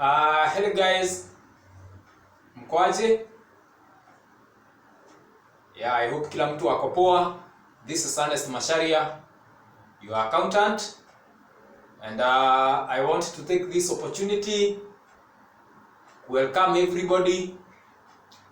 Hello guys, mkoaje? Yeah, I hope kila mtu ako poa. This is E.N.MACHARIA, your accountant, and I want to take this opportunity to welcome everybody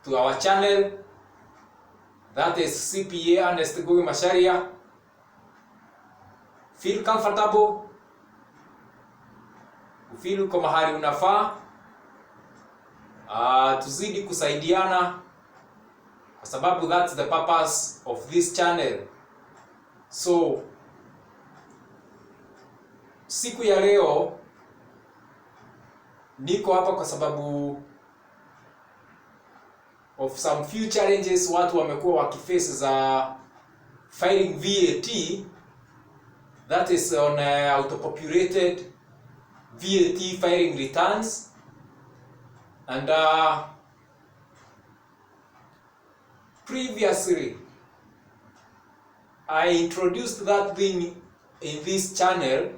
to our channel, that is CPA E.N.MACHARIA. Feel comfortable, feel uko mahali unafaa. Tuzidi kusaidiana kwa sababu that's the purpose of this channel. So siku ya leo niko hapa kwa sababu of some few challenges watu wamekuwa wakiface za filing VAT, that is on auto-populated VAT filing returns. And previously I introduced that thing in this channel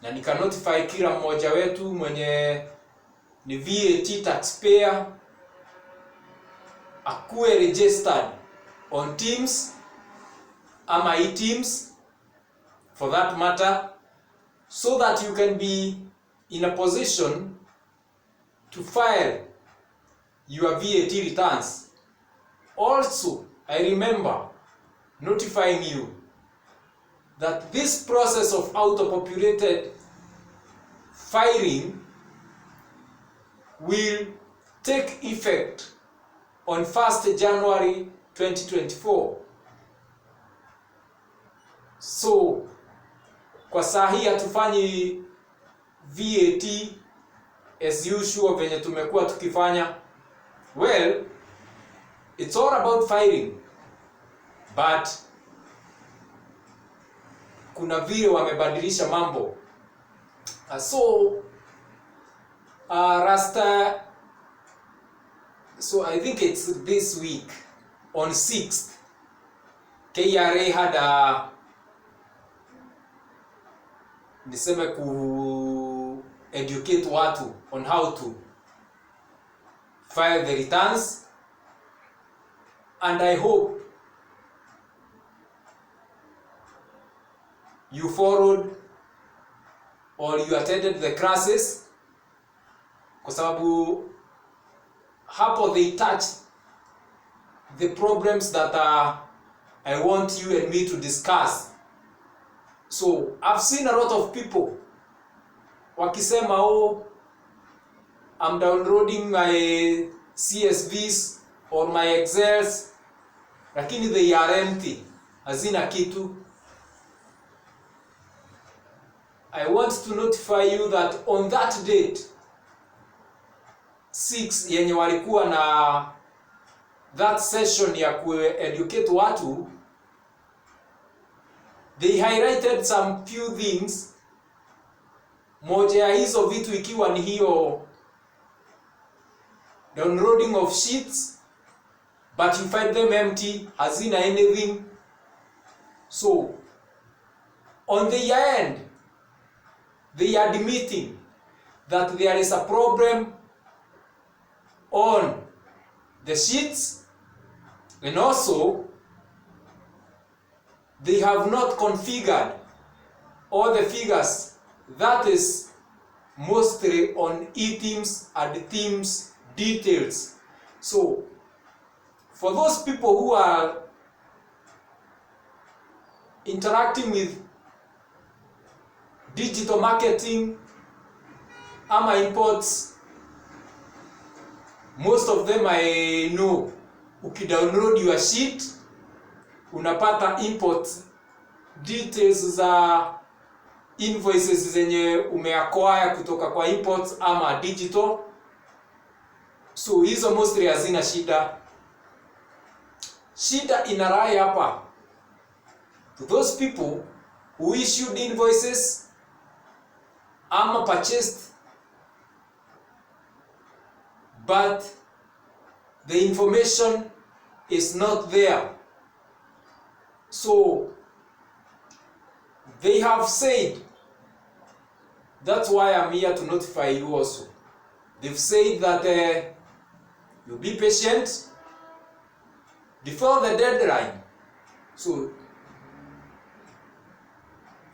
na nika notify kila mmoja wetu mwenye ni VAT taxpayer akuwe registered on Teams ama e-Teams for that matter, so that you can be in a position to file your VAT returns. Also, I remember notifying you that this process of auto-populated filing will take effect on 1st January 2024. So, kwa saa hii hatufanyi VAT as usual venye tumekuwa tukifanya. Well, it's all about filing, but kuna vile wamebadilisha mambo. So I think it's this week on 6th, KRA had niseme ku educate watu on how to file the returns, and I hope you followed or you attended the classes, kwa sababu hapo they touched the problems that I want you and me to discuss. So I've seen a lot of people wakisema, oh, I'm downloading my CSVs or my Excels, lakini they are empty, hazina kitu. I want to notify you that on that date 6 yenye walikuwa na that session ya ku-educate watu, they highlighted some few things. Moja ya hizo vitu ikiwa ni hiyo downloading of sheets but you find them empty, hazina anything. So on the end they are admitting that there is a problem on the sheets, and also they have not configured all the figures, that is mostly on e-Teams and Teams details. So for those people who are interacting with digital marketing ama imports, most of them I know, ukidownload your sheet unapata import details za invoices zenye umeacquire kutoka kwa imports ama digital. So hizo mostly hazina shida. Shida inarai hapa to those people who issued invoices ama purchased, but the information is not there. So they have said, that's why I'm here to notify you also, they've said that you be patient before the deadline. So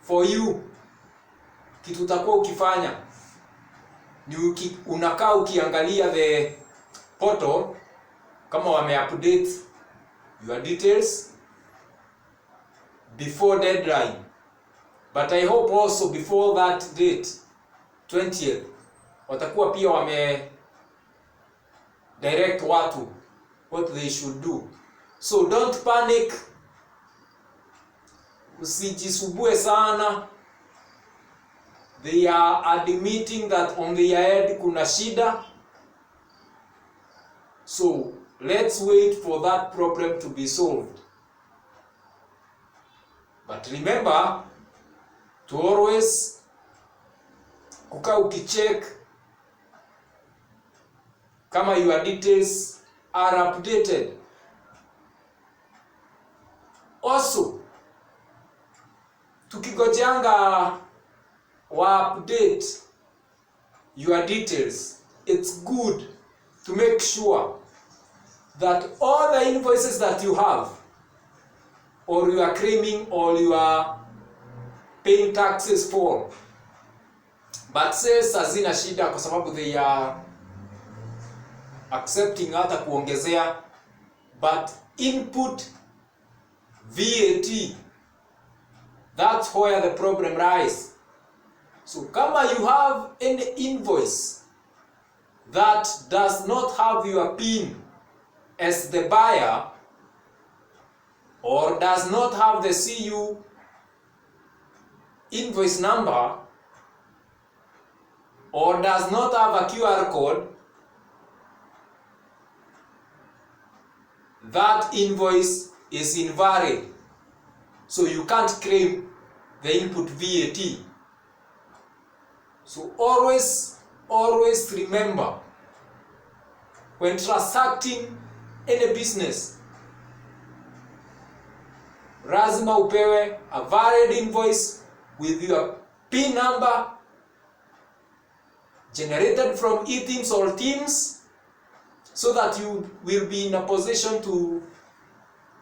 for you, kitu utakuwa ukifanya ni unakaa ukiangalia the portal kama wame-update your details before deadline. But I hope also before that date 20th watakuwa pia wame direct watu what they should do. So don't panic, usijisumbue sana. They are admitting that on their end kuna shida. So let's wait for that problem to be solved. But remember to always kukaa ukicheck kama your details are updated. Also, tukigojanga wa update your details, it's good to make sure that all the invoices that you have, or you are claiming, or you are paying taxes for, but says hazina shida kwa sababu they are accepting hata kuongezea, but input VAT, that's where the problem lies. So kama you have any invoice that does not have your PIN as the buyer, or does not have the CU invoice number, or does not have a QR code, that invoice is invalid. So you can't claim the input VAT. So always remember, when transacting any business, lazima upewe a valid invoice with your PIN number generated from E-Teams or Teams, so that you will be in a position to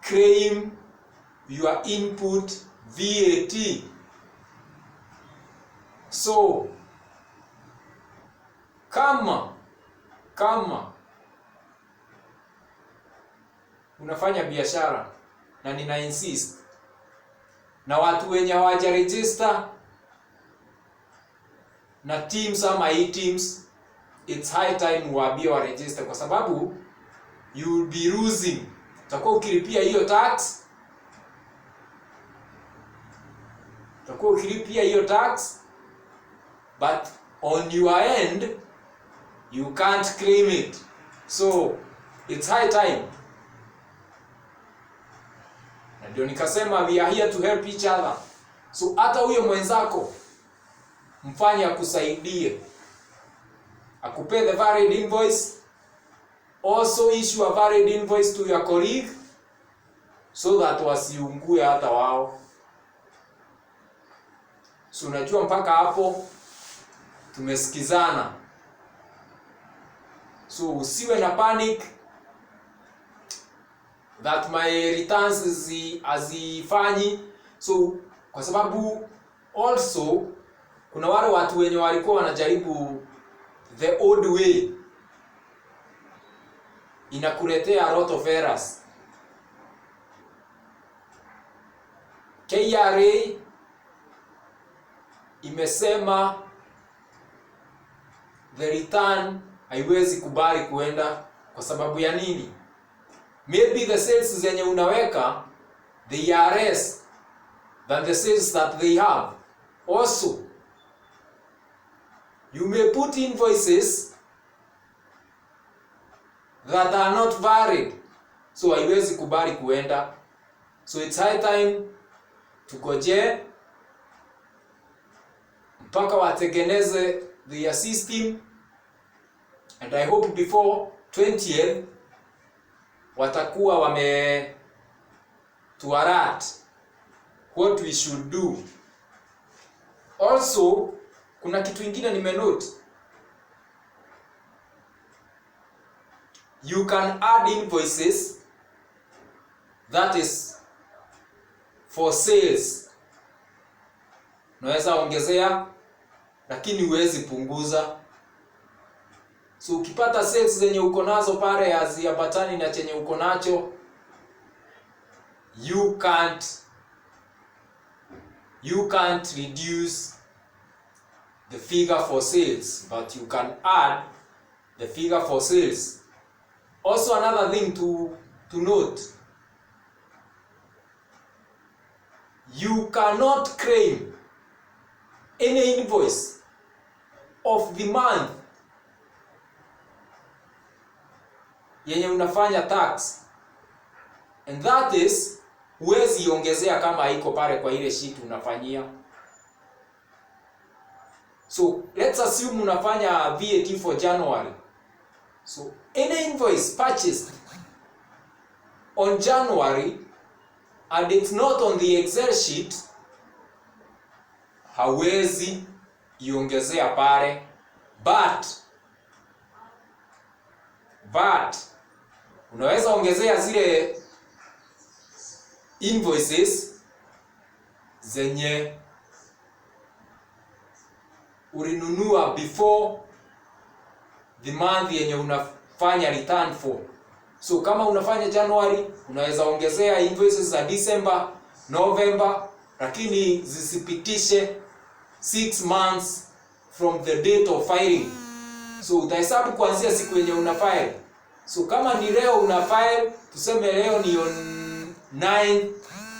claim your input VAT. So kama unafanya biashara, na nina insist, na watu wenye hawaja register na Teams ama E-Teams, it's high time waambie wa register, kwa sababu you will be losing. Utakuwa ukilipia hiyo tax, but on your end you can't claim it. So it's high time. Na ndio nikasema we are here to help each other. So hata huyo mwenzako mfanye akusaidie, akupe the valid invoice, also issue a valid invoice to your colleague, so that wasiungue hata wao. So unajua mpaka hapo tumesikizana. So usiwe na panic that my returns hazifanyi. So kwa sababu also kuna wale watu wenye walikuwa wanajaribu the old way, inakuletea a lot of errors. KRA imesema the return haiwezi kubali kuenda. Kwa sababu ya nini? Maybe the sales zenye unaweka they are less than the sales that they have. Also, you may put invoices that are not valid, so haiwezi kubali kuenda. So it's high time tugoje mpaka watengeneze their system, and I hope before 20th watakuwa wame tuarat what we should do. Also kuna kitu ingine nimenote, you can add invoices that is for sales. Unaweza ongezea lakini huwezi punguza. So ukipata sales zenye uko nazo pale haziambatani na chenye uko nacho, you can't reduce the figure for sales, but you can add the figure for sales. Also, another thing to note, you cannot claim any invoice of the month yenye unafanya tax, and that is huwezi iongezea kama haiko pale kwa ile sheet unafanyia. So let's assume unafanya VAT for January. So any invoice purchased on January and it's not on the Excel sheet, hawezi iongezea pale, but unaweza ongezea zile invoices zenye ulinunua before the month yenye unafanya return for. So kama unafanya January, unaweza ongezea invoices za December, November, lakini zisipitishe 6 months from the date of filing. So utahesabu kuanzia siku yenye una file. So kama ni leo una file, tuseme leo ni on 9,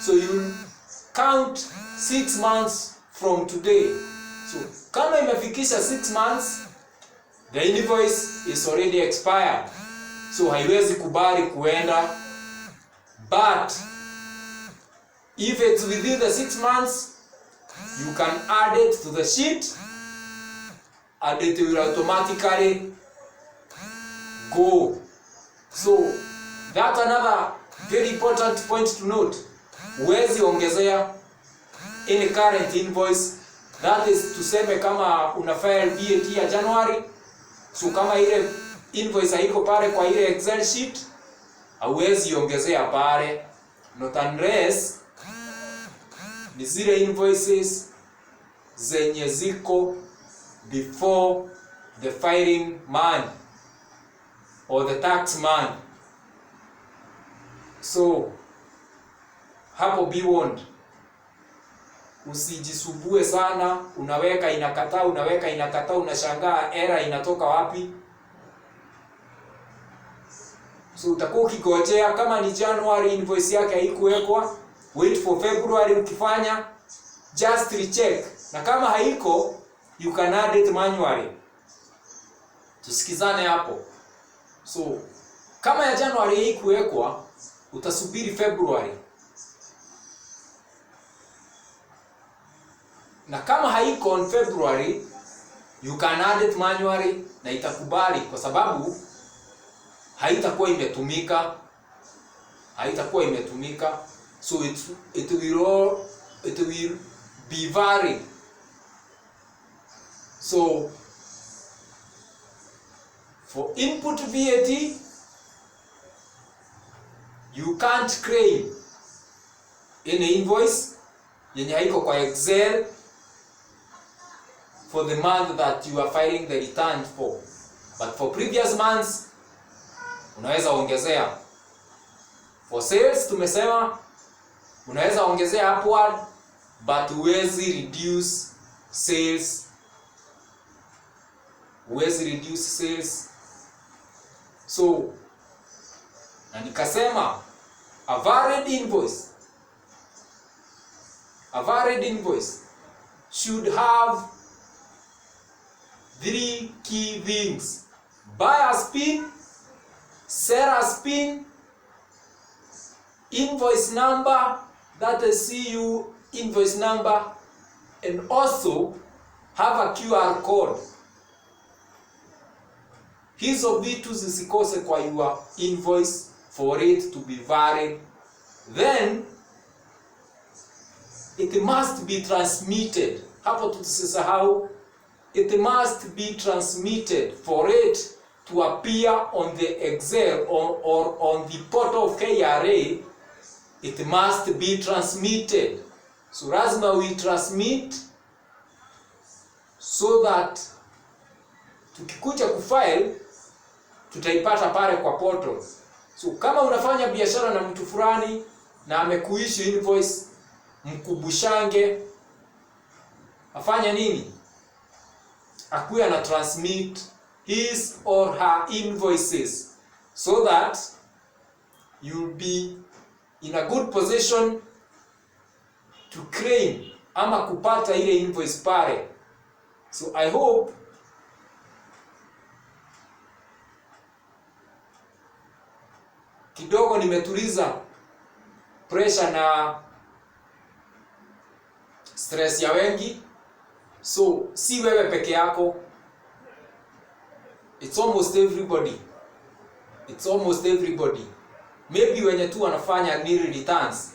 so you count 6 months from today. So kama imefikisha 6 months, the invoice is already expired. So haiwezi kubali kuenda. But if it's within the 6 months, you can add it to the sheet and it will automatically go. So that's another very important point to note. Huwezi ongezea any current invoice. That is tuseme kama una file VAT ya January, so kama ile invoice haiko pale kwa ile Excel sheet, hauwezi ongezea pale, not unless ni zile invoices zenye ziko before the filing month or the tax month. So hapo be warned. Usijisumbue sana, unaweka inakataa, unashangaa error inatoka wapi. So utakuwa ukigojea, kama ni January invoice yake haikuwekwa, wait for February. Ukifanya just recheck, na kama haiko you can add it manually. Tusikizane hapo. So kama ya January haikuwekwa, utasubiri February. Na kama haiko on February, you can add it manually na itakubali, kwa sababu haitakuwa imetumika. So it will be valid. So for input VAT, you can't claim any invoice yenye haiko kwa Excel for the month that you are filing the return for. But for previous months, unaweza ongezea. For sales tumesema unaweza ongezea upward, but huwezi reduce sales. So na nikasema a valid invoice should have 3 key things: buyer's PIN, seller's PIN, invoice number, that is CU invoice number, and also have a QR code. Hizo vitu zisikose kwa your invoice for it to be valid. Then it must be transmitted. Hapo tusisahau, it must be transmitted for it to appear on the Excel or on the portal of KRA, it must be transmitted. So lazima we transmit so that tukikuja kufile tutaipata pale kwa portal. So kama unafanya biashara na mtu fulani na amekuishi invoice, mkubushange afanya nini? Akuya na transmit his or her invoices so that you'll be in a good position to claim ama kupata ile invoice pale. So I hope kidogo nimetuliza pressure na stress ya wengi. So si wewe peke yako, it's almost everybody. It's almost everybody. Maybe wenye tu wanafanya nil returns,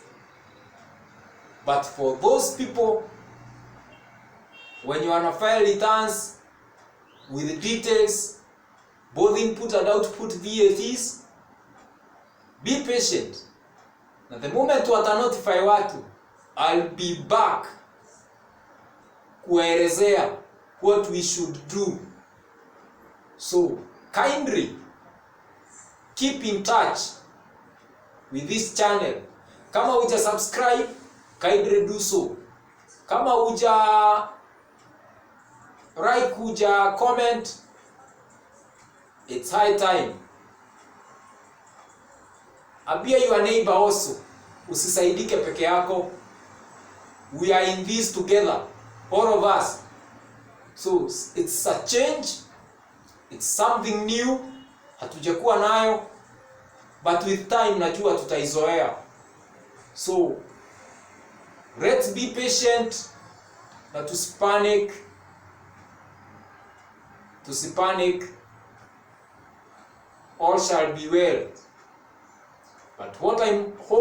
but for those people when you wanna file returns with details, both input and output VATs, be patient. Na the moment wata notify watu, I'll be back kuelezea what we should do. So kindly keep in touch with this channel. Kama uja subscribe, kindly do so. Kama uja like, uja comment, it's high time. Ambia your neighbor also, usisaidike peke yako. We are in this together, all of us. So it's a change, it's something new, hatujakuwa nayo, but with time najua tutaizoea. So let's be patient na tusipanic, all shall be well. But what I'm hoping